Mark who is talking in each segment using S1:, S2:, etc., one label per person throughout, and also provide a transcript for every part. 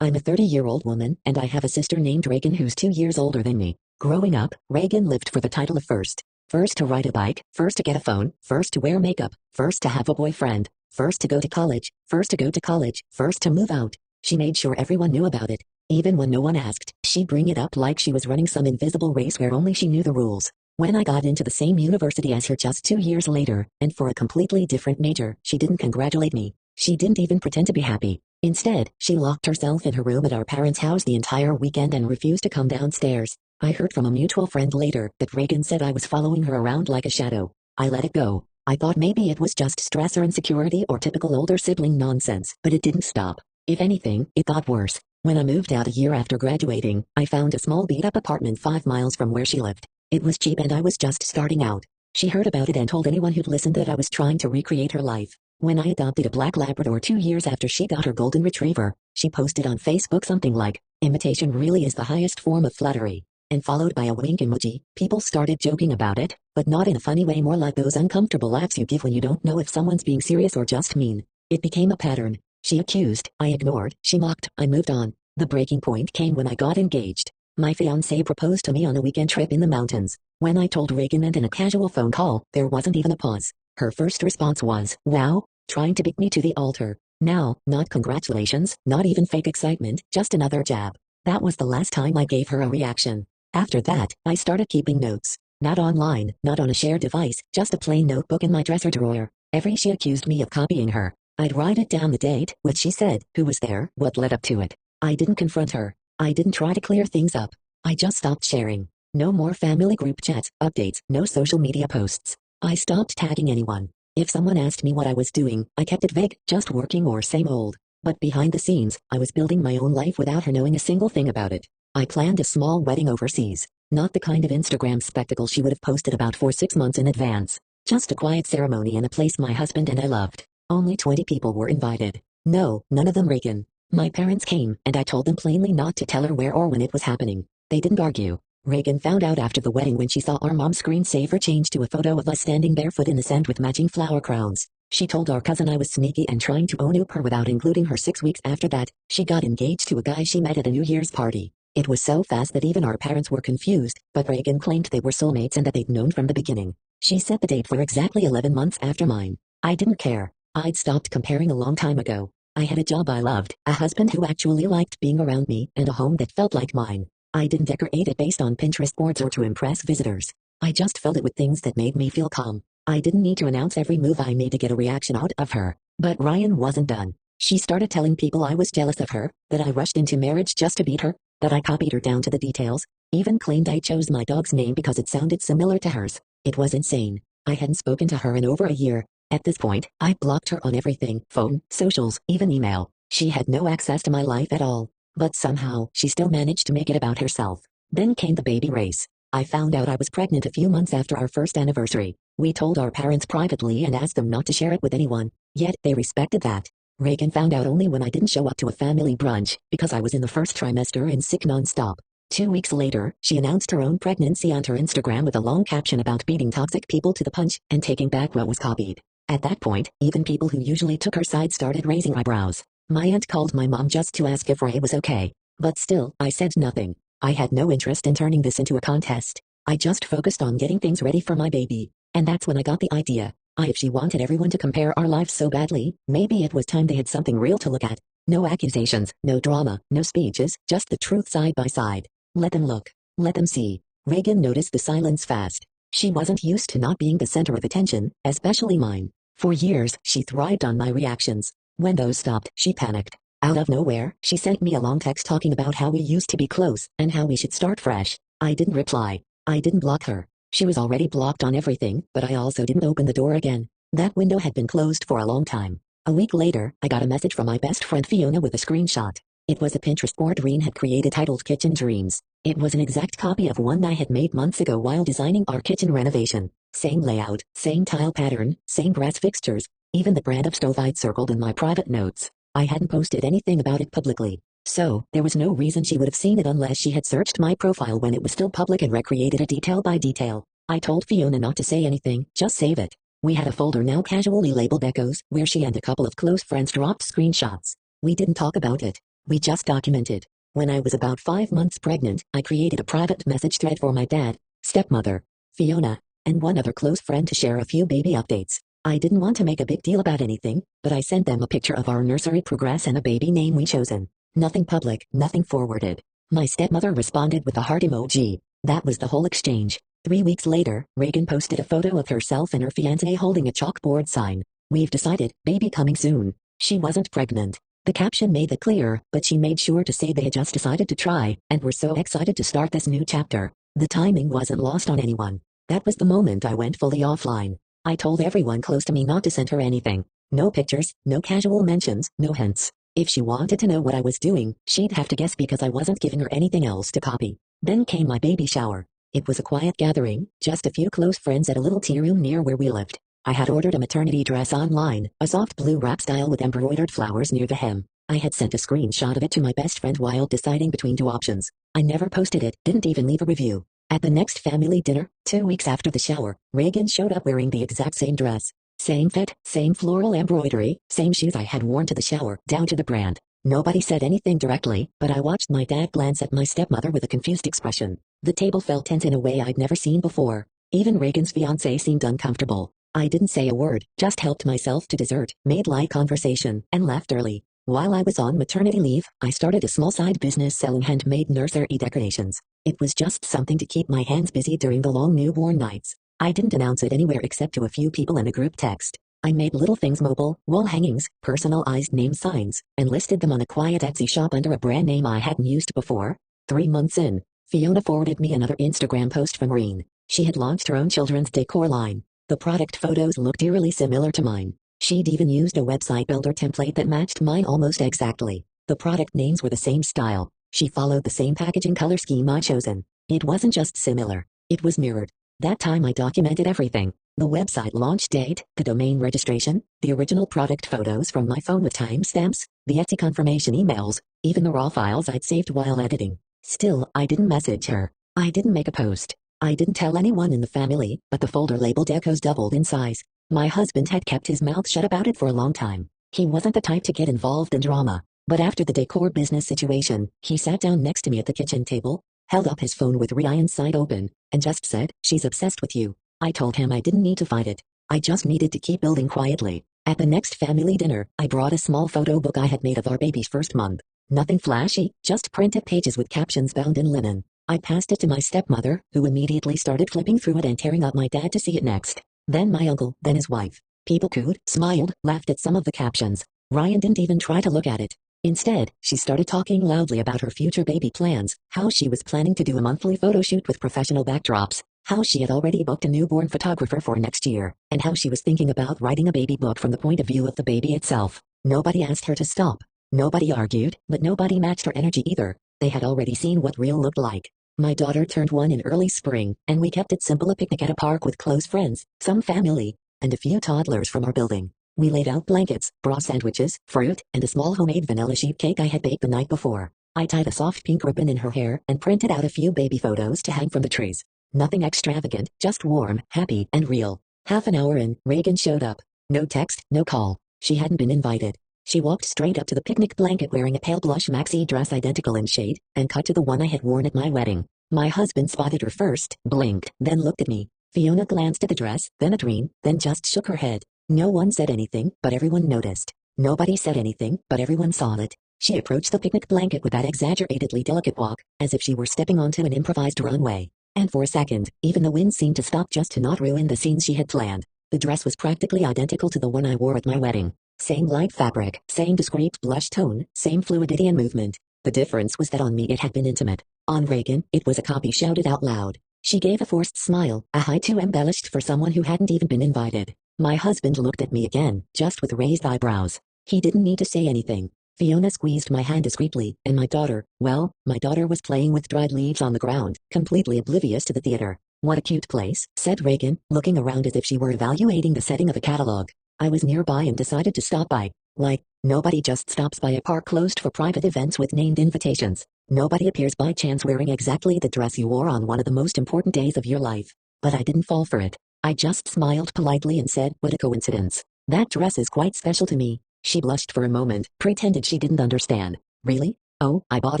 S1: I'm a 30-year-old woman, and I have a sister named Reagan who's 2 years older than me. Growing up, Reagan lived for the title of first. First to ride a bike, first to get a phone, first to wear makeup, first to have a boyfriend, first to go to college, first to go to college, first to move out. She made sure everyone knew about it. Even when no one asked, she'd bring it up like she was running some invisible race where only she knew the rules. When I got into the same university as her just 2 years later, and for a completely different major, she didn't congratulate me. She didn't even pretend to be happy. Instead, she locked herself in her room at our parents' house the entire weekend and refused to come downstairs. I heard from a mutual friend later that Reagan said I was following her around like a shadow. I let it go. I thought maybe it was just stress or insecurity or typical older sibling nonsense, but it didn't stop. If anything, it got worse. When I moved out a year after graduating, I found a small beat-up apartment 5 miles from where she lived. It was cheap and I was just starting out. She heard about it and told anyone who'd listened that I was trying to recreate her life. When I adopted a black Labrador 2 years after she got her golden retriever, she posted on Facebook something like, "Imitation really is the highest form of flattery," and followed by a wink emoji. People started joking about it, but not in a funny way, more like those uncomfortable laughs you give when you don't know if someone's being serious or just mean. It became a pattern. She accused, I ignored, she mocked, I moved on. The breaking point came when I got engaged. My fiancé proposed to me on a weekend trip in the mountains. When I told Reagan and in a casual phone call, there wasn't even a pause. Her first response was, "Wow," trying to beat me to the altar. Now, not congratulations, not even fake excitement, just another jab. That was the last time I gave her a reaction. After that, I started keeping notes. Not online, not on a shared device, just a plain notebook in my dresser drawer. Every she accused me of copying her. I'd write it down, the date, what she said, who was there, what led up to it. I didn't confront her. I didn't try to clear things up. I just stopped sharing. No more family group chats, updates, no social media posts. I stopped tagging anyone. If someone asked me what I was doing, I kept it vague, just working or same old. But behind the scenes, I was building my own life without her knowing a single thing about it. I planned a small wedding overseas. Not the kind of Instagram spectacle she would have posted about for 6 months in advance. Just a quiet ceremony in a place my husband and I loved. Only 20 people were invited. No, none of them Reagan. My parents came, and I told them plainly not to tell her where or when it was happening. They didn't argue. Reagan found out after the wedding when she saw our mom's screensaver change to a photo of us standing barefoot in the sand with matching flower crowns. She told our cousin I was sneaky and trying to one-up her without including her. 6 weeks after that, she got engaged to a guy she met at a New Year's party. It was so fast that even our parents were confused, but Reagan claimed they were soulmates and that they'd known from the beginning. She set the date for exactly 11 months after mine. I didn't care. I'd stopped comparing a long time ago. I had a job I loved, a husband who actually liked being around me, and a home that felt like mine. I didn't decorate it based on Pinterest boards or to impress visitors. I just filled it with things that made me feel calm. I didn't need to announce every move I made to get a reaction out of her. But Ryan wasn't done. She started telling people I was jealous of her, that I rushed into marriage just to beat her, that I copied her down to the details, even claimed I chose my dog's name because it sounded similar to hers. It was insane. I hadn't spoken to her in over a year. At this point, I blocked her on everything, phone, socials, even email. She had no access to my life at all. But somehow, she still managed to make it about herself. Then came the baby race. I found out I was pregnant a few months after our first anniversary. We told our parents privately and asked them not to share it with anyone. Yet, they respected that. Reagan found out only when I didn't show up to a family brunch, because I was in the first trimester and sick nonstop. 2 weeks later, she announced her own pregnancy on her Instagram with a long caption about beating toxic people to the punch and taking back what was copied. At that point, even people who usually took her side started raising eyebrows. My aunt called my mom just to ask if Ray was okay. But still, I said nothing. I had no interest in turning this into a contest. I just focused on getting things ready for my baby. And that's when I got the idea. If she wanted everyone to compare our lives so badly, maybe it was time they had something real to look at. No accusations, no drama, no speeches, just the truth side by side. Let them look. Let them see. Reagan noticed the silence fast. She wasn't used to not being the center of attention, especially mine. For years, she thrived on my reactions. When those stopped, she panicked. Out of nowhere, she sent me a long text talking about how we used to be close, and how we should start fresh. I didn't reply. I didn't block her. She was already blocked on everything, but I also didn't open the door again. That window had been closed for a long time. A week later, I got a message from my best friend Fiona with a screenshot. It was a Pinterest board Reen had created titled Kitchen Dreams. It was an exact copy of one I had made months ago while designing our kitchen renovation. Same layout, same tile pattern, same brass fixtures, even the brand of stove I'd circled in my private notes. I hadn't posted anything about it publicly, so there was no reason she would have seen it unless she had searched my profile when it was still public and recreated it detail by detail. I told Fiona not to say anything, just save it. We had a folder now casually labeled Echoes, where she and a couple of close friends dropped screenshots. We didn't talk about it. We just documented. When I was about 5 months pregnant, I created a private message thread for my dad, stepmother, Fiona, and one other close friend to share a few baby updates. I didn't want to make a big deal about anything, but I sent them a picture of our nursery progress and a baby name we chosen. Nothing public, nothing forwarded. My stepmother responded with a heart emoji. That was the whole exchange. 3 weeks later, Reagan posted a photo of herself and her fiancé holding a chalkboard sign. We've decided, baby coming soon. She wasn't pregnant. The caption made that clear, but she made sure to say they had just decided to try, and were so excited to start this new chapter. The timing wasn't lost on anyone. That was the moment I went fully offline. I told everyone close to me not to send her anything. No pictures, no casual mentions, no hints. If she wanted to know what I was doing, she'd have to guess because I wasn't giving her anything else to copy. Then came my baby shower. It was a quiet gathering, just a few close friends at a little tea room near where we lived. I had ordered a maternity dress online, a soft blue wrap style with embroidered flowers near the hem. I had sent a screenshot of it to my best friend while deciding between two options. I never posted it, didn't even leave a review. At the next family dinner, 2 weeks after the shower, Reagan showed up wearing the exact same dress. Same fit, same floral embroidery, same shoes I had worn to the shower, down to the brand. Nobody said anything directly, but I watched my dad glance at my stepmother with a confused expression. The table felt tense in a way I'd never seen before. Even Reagan's fiancé seemed uncomfortable. I didn't say a word, just helped myself to dessert, made light conversation, and left early. While I was on maternity leave, I started a small side business selling handmade nursery decorations. It was just something to keep my hands busy during the long newborn nights. I didn't announce it anywhere except to a few people in a group text. I made little things mobile, wall hangings, personalized name signs, and listed them on a quiet Etsy shop under a brand name I hadn't used before. 3 months in, Fiona forwarded me another Instagram post from Reagan. She had launched her own children's decor line. The product photos looked eerily similar to mine. She'd even used a website builder template that matched mine almost exactly. The product names were the same style. She followed the same packaging color scheme I'd chosen. It wasn't just similar, it was mirrored. That time I documented everything. The website launch date, the domain registration, the original product photos from my phone with timestamps, the Etsy confirmation emails, even the raw files I'd saved while editing. Still, I didn't message her. I didn't make a post. I didn't tell anyone in the family, but the folder labeled decos doubled in size. My husband had kept his mouth shut about it for a long time. He wasn't the type to get involved in drama. But after the decor business situation, he sat down next to me at the kitchen table, held up his phone with Reagan's side open, and just said, "She's obsessed with you." I told him I didn't need to fight it. I just needed to keep building quietly. At the next family dinner, I brought a small photo book I had made of our baby's first month. Nothing flashy, just printed pages with captions bound in linen. I passed it to my stepmother, who immediately started flipping through it and tearing up my dad to see it next. Then my uncle, then his wife. People cooed, smiled, laughed at some of the captions. Ryan didn't even try to look at it. Instead, she started talking loudly about her future baby plans, how she was planning to do a monthly photo shoot with professional backdrops, how she had already booked a newborn photographer for next year, and how she was thinking about writing a baby book from the point of view of the baby itself. Nobody asked her to stop. Nobody argued, but nobody matched her energy either. They had already seen what real looked like. My daughter turned 1 in early spring, and we kept it simple: a picnic at a park with close friends, some family, and a few toddlers from our building. We laid out blankets, brought sandwiches, fruit, and a small homemade vanilla sheet cake I had baked the night before. I tied a soft pink ribbon in her hair and printed out a few baby photos to hang from the trees. Nothing extravagant, just warm, happy, and real. Half an hour in, Reagan showed up. No text, no call. She hadn't been invited. She walked straight up to the picnic blanket wearing a pale blush maxi dress identical in shade, and cut to the one I had worn at my wedding. My husband spotted her first, blinked, then looked at me. Fiona glanced at the dress, then at Reagan, then just shook her head. No one said anything, but everyone noticed. Nobody said anything, but everyone saw it. She approached the picnic blanket with that exaggeratedly delicate walk, as if she were stepping onto an improvised runway. And for a second, even the wind seemed to stop just to not ruin the scenes she had planned. The dress was practically identical to the one I wore at my wedding. Same light fabric, same discreet blush tone, same fluidity and movement. The difference was that on me it had been intimate. On Reagan, it was a copy shouted out loud. She gave a forced smile, a high too embellished for someone who hadn't even been invited. My husband looked at me again, just with raised eyebrows. He didn't need to say anything. Fiona squeezed my hand discreetly, and my daughter was playing with dried leaves on the ground, completely oblivious to the theater. "What a cute place," said Reagan, looking around as if she were evaluating the setting of a catalog. I was nearby and decided to stop by. Like, nobody just stops by a park closed for private events with named invitations. Nobody appears by chance wearing exactly the dress you wore on one of the most important days of your life. But I didn't fall for it. I just smiled politely and said, "What a coincidence. That dress is quite special to me." She blushed for a moment, pretended she didn't understand. "Really? Oh, I bought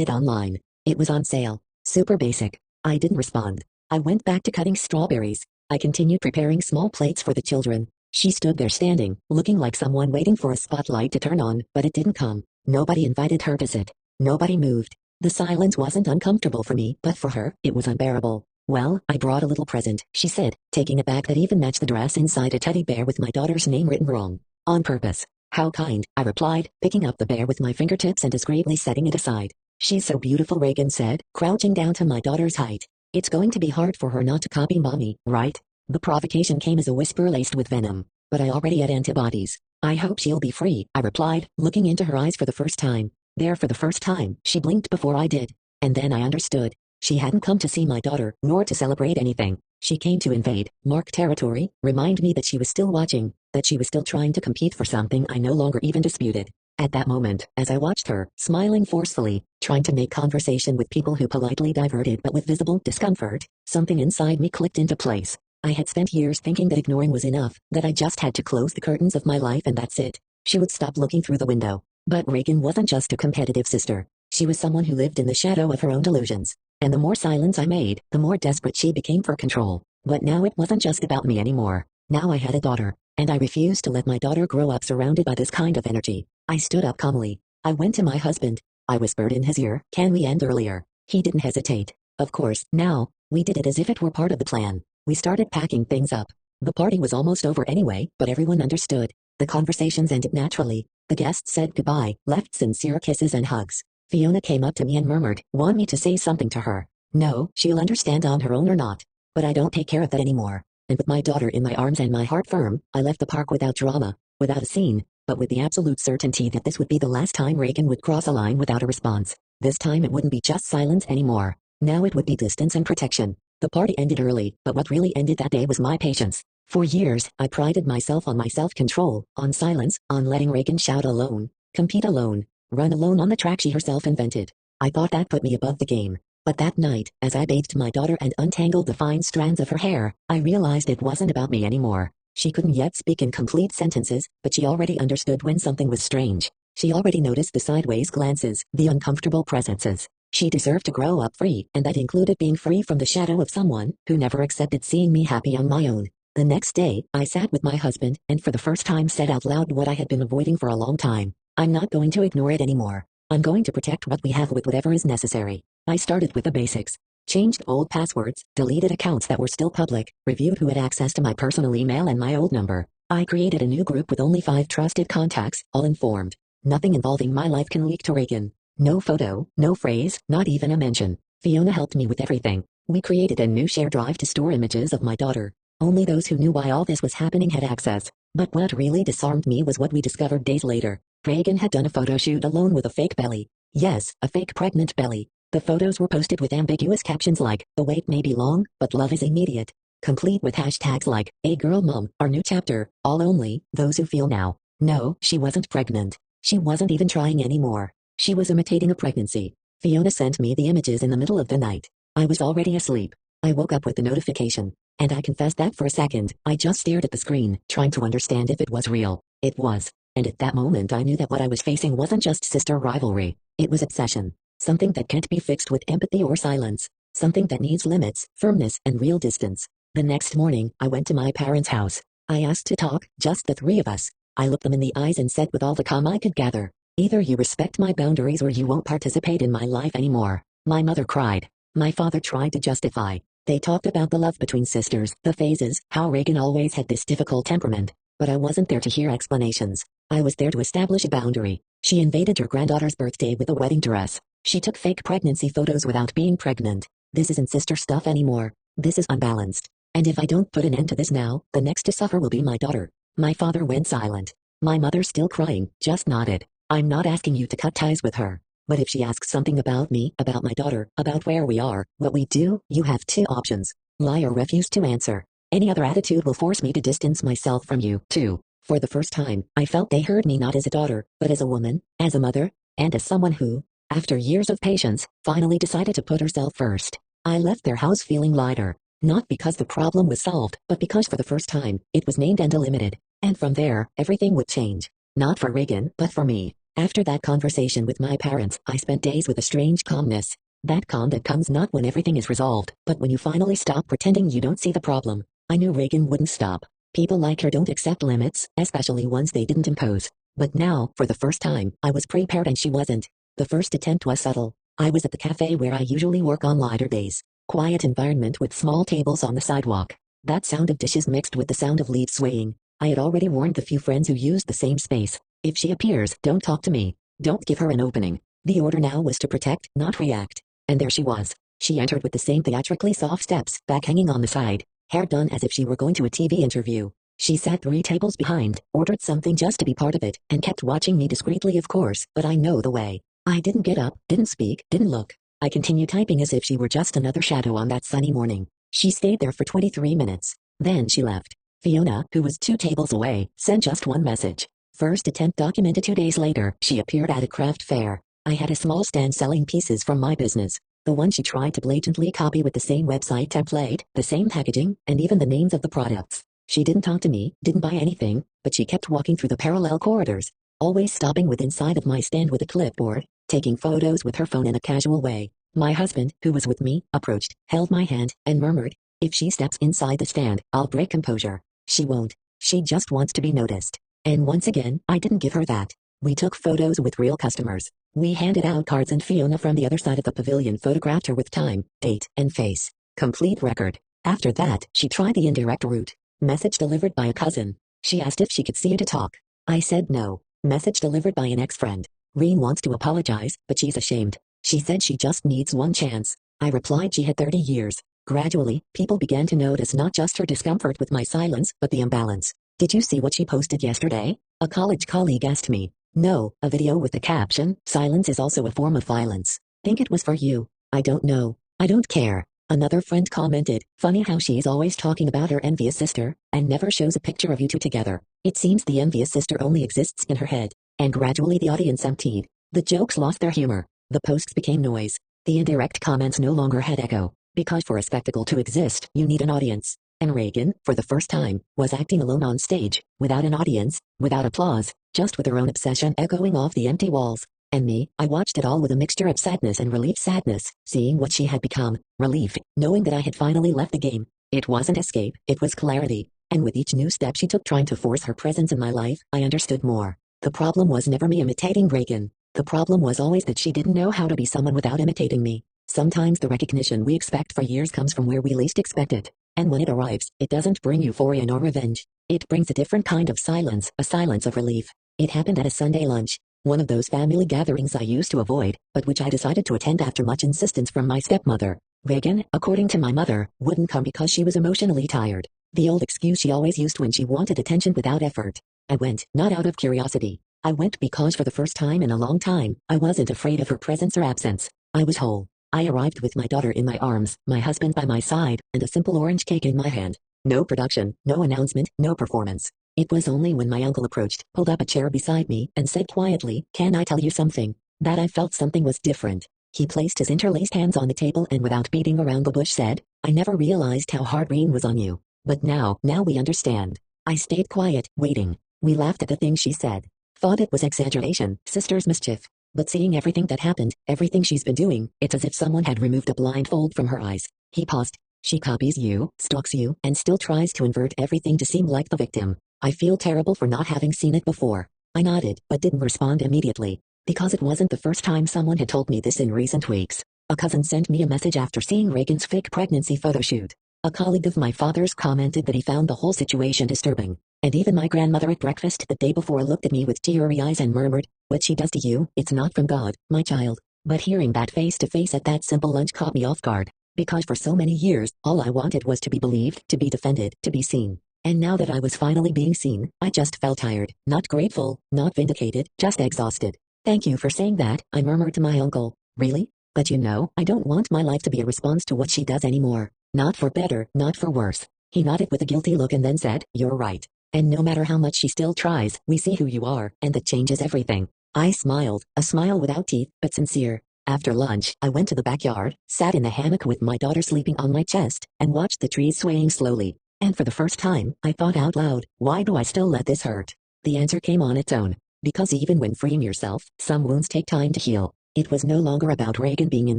S1: it online. It was on sale. Super basic. I didn't respond. I went back to cutting strawberries. I continued preparing small plates for the children. She stood there standing, looking like someone waiting for a spotlight to turn on, but it didn't come. Nobody invited her to sit. Nobody moved. The silence wasn't uncomfortable for me, but for her, it was unbearable. Well, I brought a little present, she said, taking a bag that even matched the dress inside a teddy bear with my daughter's name written wrong. On purpose. How kind, I replied, picking up the bear with my fingertips and discreetly setting it aside. She's so beautiful, Reagan said, crouching down to my daughter's height. It's going to be hard for her not to copy mommy, right? The provocation came as a whisper laced with venom, but I already had antibodies. I hope she'll be free, I replied, looking into her eyes for the first time. There for the first time, she blinked before I did. And then I understood. She hadn't come to see my daughter, nor to celebrate anything. She came to invade, mark territory, remind me that she was still watching, that she was still trying to compete for something I no longer even disputed. At that moment, as I watched her, smiling forcefully, trying to make conversation with people who politely diverted but with visible discomfort, something inside me clicked into place. I had spent years thinking that ignoring was enough, that I just had to close the curtains of my life and that's it. She would stop looking through the window. But Reagan wasn't just a competitive sister. She was someone who lived in the shadow of her own delusions. And the more silence I made, the more desperate she became for control. But now it wasn't just about me anymore. Now I had a daughter, and I refused to let my daughter grow up surrounded by this kind of energy. I stood up calmly. I went to my husband. I whispered in his ear, "Can we end earlier?" He didn't hesitate. Of course, now, we did it as if it were part of the plan. We started packing things up. The party was almost over anyway, but everyone understood. The conversations ended naturally. The guests said goodbye, left sincere kisses and hugs. Fiona came up to me and murmured, "Want me to say something to her?" No, she'll understand on her own or not. But I don't take care of that anymore. And with my daughter in my arms and my heart firm, I left the park without drama, without a scene, but with the absolute certainty that this would be the last time Reagan would cross a line without a response. This time it wouldn't be just silence anymore. Now it would be distance and protection. The party ended early, but what really ended that day was my patience. For years, I prided myself on my self-control, on silence, on letting Reagan shout alone, compete alone, run alone on the track she herself invented. I thought that put me above the game. But that night, as I bathed my daughter and untangled the fine strands of her hair, I realized it wasn't about me anymore. She couldn't yet speak in complete sentences, but she already understood when something was strange. She already noticed the sideways glances, the uncomfortable presences. She deserved to grow up free, and that included being free from the shadow of someone who never accepted seeing me happy on my own. The next day, I sat with my husband, and for the first time said out loud what I had been avoiding for a long time. I'm not going to ignore it anymore. I'm going to protect what we have with whatever is necessary. I started with the basics. Changed old passwords, deleted accounts that were still public, reviewed who had access to my personal email and my old number. I created a new group with only 5 trusted contacts, all informed. Nothing involving my life can leak to Reagan. No photo, no phrase, not even a mention. Fiona helped me with everything. We created a new share drive to store images of my daughter. Only those who knew why all this was happening had access. But what really disarmed me was what we discovered days later. Reagan had done a photo shoot alone with a fake belly. Yes, a fake pregnant belly. The photos were posted with ambiguous captions like, "The wait may be long, but love is immediate." Complete with hashtags like, "A girl mom, our new chapter, all only, those who feel now." No, she wasn't pregnant. She wasn't even trying anymore. She was imitating a pregnancy. Fiona sent me the images in the middle of the night. I was already asleep. I woke up with the notification. And I confess that for a second, I just stared at the screen, trying to understand if it was real. It was. And at that moment I knew that what I was facing wasn't just sister rivalry. It was obsession. Something that can't be fixed with empathy or silence. Something that needs limits, firmness, and real distance. The next morning, I went to my parents' house. I asked to talk, just the 3 of us. I looked them in the eyes and said with all the calm I could gather, "Either you respect my boundaries or you won't participate in my life anymore." My mother cried. My father tried to justify. They talked about the love between sisters, the phases, how Reagan always had this difficult temperament. But I wasn't there to hear explanations. I was there to establish a boundary. She invaded her granddaughter's birthday with a wedding dress. She took fake pregnancy photos without being pregnant. This isn't sister stuff anymore. This is unbalanced. And if I don't put an end to this now, the next to suffer will be my daughter. My father went silent. My mother, still crying, just nodded. I'm not asking you to cut ties with her. But if she asks something about me, about my daughter, about where we are, what we do, you have 2 options. Lie or refuse to answer. Any other attitude will force me to distance myself from you, too. For the first time, I felt they heard me not as a daughter, but as a woman, as a mother, and as someone who, after years of patience, finally decided to put herself first. I left their house feeling lighter. Not because the problem was solved, but because for the first time, it was named and delimited. And from there, everything would change. Not for Reagan, but for me. After that conversation with my parents, I spent days with a strange calmness. That calm that comes not when everything is resolved, but when you finally stop pretending you don't see the problem. I knew Reagan wouldn't stop. People like her don't accept limits, especially ones they didn't impose. But now, for the first time, I was prepared and she wasn't. The first attempt was subtle. I was at the cafe where I usually work on lighter days. Quiet environment with small tables on the sidewalk. That sound of dishes mixed with the sound of leaves swaying. I had already warned the few friends who used the same space. If she appears, don't talk to me. Don't give her an opening. The order now was to protect, not react. And there she was. She entered with the same theatrically soft steps, back hanging on the side, hair done as if she were going to a TV interview. She sat 3 tables behind, ordered something just to be part of it, and kept watching me discreetly of course, but I know the way. I didn't get up, didn't speak, didn't look. I continued typing as if she were just another shadow on that sunny morning. She stayed there for 23 minutes. Then she left. Fiona, who was 2 tables away, sent just one message. First attempt documented 2 days later, she appeared at a craft fair. I had a small stand selling pieces from my business. The one she tried to blatantly copy with the same website template, the same packaging, and even the names of the products. She didn't talk to me, didn't buy anything, but she kept walking through the parallel corridors, always stopping within sight of my stand with a clipboard, taking photos with her phone in a casual way. My husband, who was with me, approached, held my hand, and murmured, "If she steps inside the stand, I'll break composure." She won't. She just wants to be noticed. And once again, I didn't give her that. We took photos with real customers. We handed out cards and Fiona from the other side of the pavilion photographed her with time, date, and face. Complete record. After that, she tried the indirect route. Message delivered by a cousin. She asked if she could see you to talk. I said no. Message delivered by an ex-friend. Reen wants to apologize, but she's ashamed. She said she just needs one chance. I replied she had 30 years. Gradually, people began to notice not just her discomfort with my silence, but the imbalance. "Did you see what she posted yesterday?" A college colleague asked me. No, a video with the caption, "Silence is also a form of violence." Think it was for you. I don't know. I don't care. Another friend commented, "Funny how she's always talking about her envious sister, and never shows a picture of you 2 together. It seems the envious sister only exists in her head." And gradually the audience emptied. The jokes lost their humor. The posts became noise. The indirect comments no longer had echo. Because for a spectacle to exist, you need an audience. And Reagan, for the first time, was acting alone on stage, without an audience, without applause, just with her own obsession echoing off the empty walls. And me, I watched it all with a mixture of sadness and relief. Sadness, seeing what she had become. Relief, knowing that I had finally left the game. It wasn't escape, it was clarity. And with each new step she took trying to force her presence in my life, I understood more. The problem was never me imitating Reagan. The problem was always that she didn't know how to be someone without imitating me. Sometimes the recognition we expect for years comes from where we least expect it. And when it arrives, it doesn't bring euphoria nor revenge. It brings a different kind of silence, a silence of relief. It happened at a Sunday lunch. One of those family gatherings I used to avoid, but which I decided to attend after much insistence from my stepmother. Reagan, according to my mother, wouldn't come because she was emotionally tired. The old excuse she always used when she wanted attention without effort. I went, not out of curiosity. I went because for the first time in a long time, I wasn't afraid of her presence or absence. I was whole. I arrived with my daughter in my arms, my husband by my side, and a simple orange cake in my hand. No production, no announcement, no performance. It was only when my uncle approached, pulled up a chair beside me, and said quietly, "Can I tell you something?" that I felt something was different. He placed his interlaced hands on the table and without beating around the bush said, "I never realized how hard Reen was on you. But now we understand." I stayed quiet, waiting. We laughed at the things she said. Thought it was exaggeration, sister's mischief. But seeing everything that happened, everything she's been doing, it's as if someone had removed a blindfold from her eyes. He paused. She copies you, stalks you, and still tries to invert everything to seem like the victim. I feel terrible for not having seen it before. I nodded, but didn't respond immediately. Because it wasn't the first time someone had told me this in recent weeks. A cousin sent me a message after seeing Reagan's fake pregnancy photo shoot. A colleague of my father's commented that he found the whole situation disturbing. And even my grandmother at breakfast the day before looked at me with teary eyes and murmured, "What she does to you, it's not from God, my child." But hearing that face to face at that simple lunch caught me off guard. Because for so many years, all I wanted was to be believed, to be defended, to be seen. And now that I was finally being seen, I just felt tired, not grateful, not vindicated, just exhausted. "Thank you for saying that," I murmured to my uncle. "Really? But you know, I don't want my life to be a response to what she does anymore. Not for better, not for worse." He nodded with a guilty look and then said, "You're right. And no matter how much she still tries, we see who you are, and that changes everything." I smiled, a smile without teeth, but sincere. After lunch, I went to the backyard, sat in the hammock with my daughter sleeping on my chest, and watched the trees swaying slowly. And for the first time, I thought out loud, why do I still let this hurt? The answer came on its own. Because even when freeing yourself, some wounds take time to heal. It was no longer about Reagan being in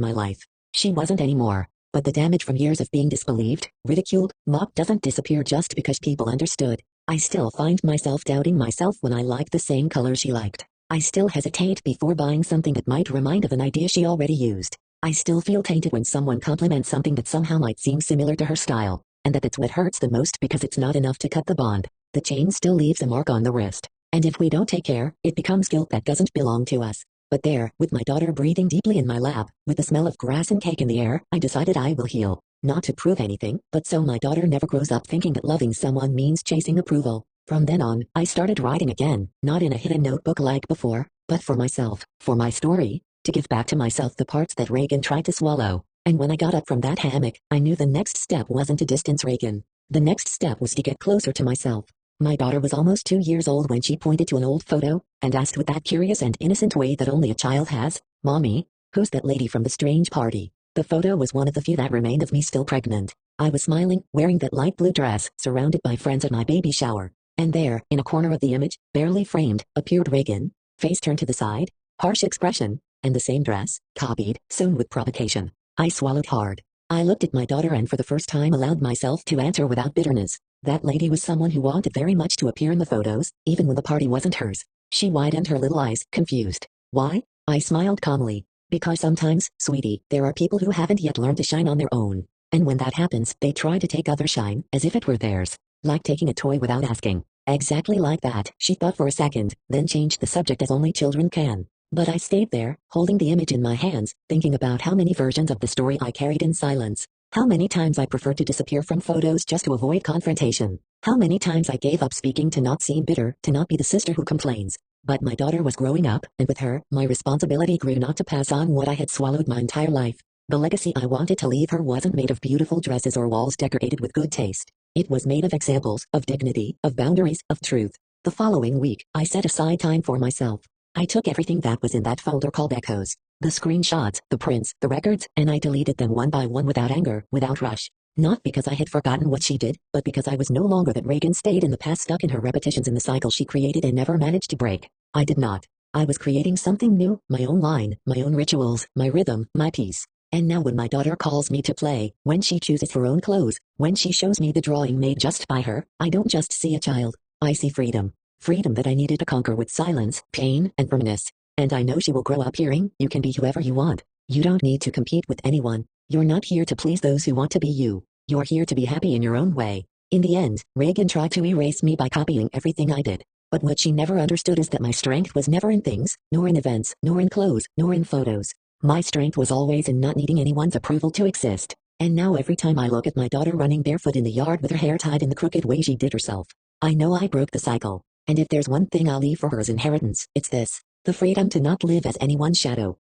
S1: my life. She wasn't anymore. But the damage from years of being disbelieved, ridiculed, mocked doesn't disappear just because people understood. I still find myself doubting myself when I like the same color she liked. I still hesitate before buying something that might remind of an idea she already used. I still feel tainted when someone compliments something that somehow might seem similar to her style. And that's what hurts the most because it's not enough to cut the bond. The chain still leaves a mark on the wrist. And if we don't take care, it becomes guilt that doesn't belong to us. But there, with my daughter breathing deeply in my lap, with the smell of grass and cake in the air, I decided I will heal. Not to prove anything, but so my daughter never grows up thinking that loving someone means chasing approval. From then on, I started writing again, not in a hidden notebook like before, but for myself, for my story, to give back to myself the parts that Reagan tried to swallow. And when I got up from that hammock, I knew the next step wasn't to distance Reagan. The next step was to get closer to myself. My daughter was almost 2 years old when she pointed to an old photo and asked with that curious and innocent way that only a child has, "Mommy, who's that lady from the strange party?" The photo was one of the few that remained of me still pregnant. I was smiling, wearing that light blue dress, surrounded by friends at my baby shower. And there, in a corner of the image, barely framed, appeared Reagan, face turned to the side, harsh expression, and the same dress, copied, sewn with provocation. I swallowed hard. I looked at my daughter and for the first time allowed myself to answer without bitterness. That lady was someone who wanted very much to appear in the photos, even when the party wasn't hers. She widened her little eyes, confused. Why? I smiled calmly. Because sometimes, sweetie, there are people who haven't yet learned to shine on their own. And when that happens, they try to take other shine, as if it were theirs. Like taking a toy without asking. Exactly like that, she thought for a second, then changed the subject as only children can. But I stayed there, holding the image in my hands, thinking about how many versions of the story I carried in silence. How many times I preferred to disappear from photos just to avoid confrontation. How many times I gave up speaking to not seem bitter, to not be the sister who complains. But my daughter was growing up, and with her, my responsibility grew not to pass on what I had swallowed my entire life. The legacy I wanted to leave her wasn't made of beautiful dresses or walls decorated with good taste. It was made of examples, of dignity, of boundaries, of truth. The following week, I set aside time for myself. I took everything that was in that folder called Echoes. The screenshots, the prints, the records, and I deleted them one by one without anger, without rush. Not because I had forgotten what she did, but because I was no longer that Reagan stayed in the past stuck in her repetitions in the cycle she created and never managed to break. I did not. I was creating something new, my own line, my own rituals, my rhythm, my peace. And now when my daughter calls me to play, when she chooses her own clothes, when she shows me the drawing made just by her, I don't just see a child. I see freedom. Freedom that I needed to conquer with silence, pain, and firmness. And I know she will grow up hearing, you can be whoever you want. You don't need to compete with anyone. You're not here to please those who want to be you. You're here to be happy in your own way. In the end, Reagan tried to erase me by copying everything I did. But what she never understood is that my strength was never in things, nor in events, nor in clothes, nor in photos. My strength was always in not needing anyone's approval to exist. And now every time I look at my daughter running barefoot in the yard with her hair tied in the crooked way she did herself, I know I broke the cycle. And if there's one thing I'll leave for her as inheritance, it's this. The freedom to not live as anyone's shadow.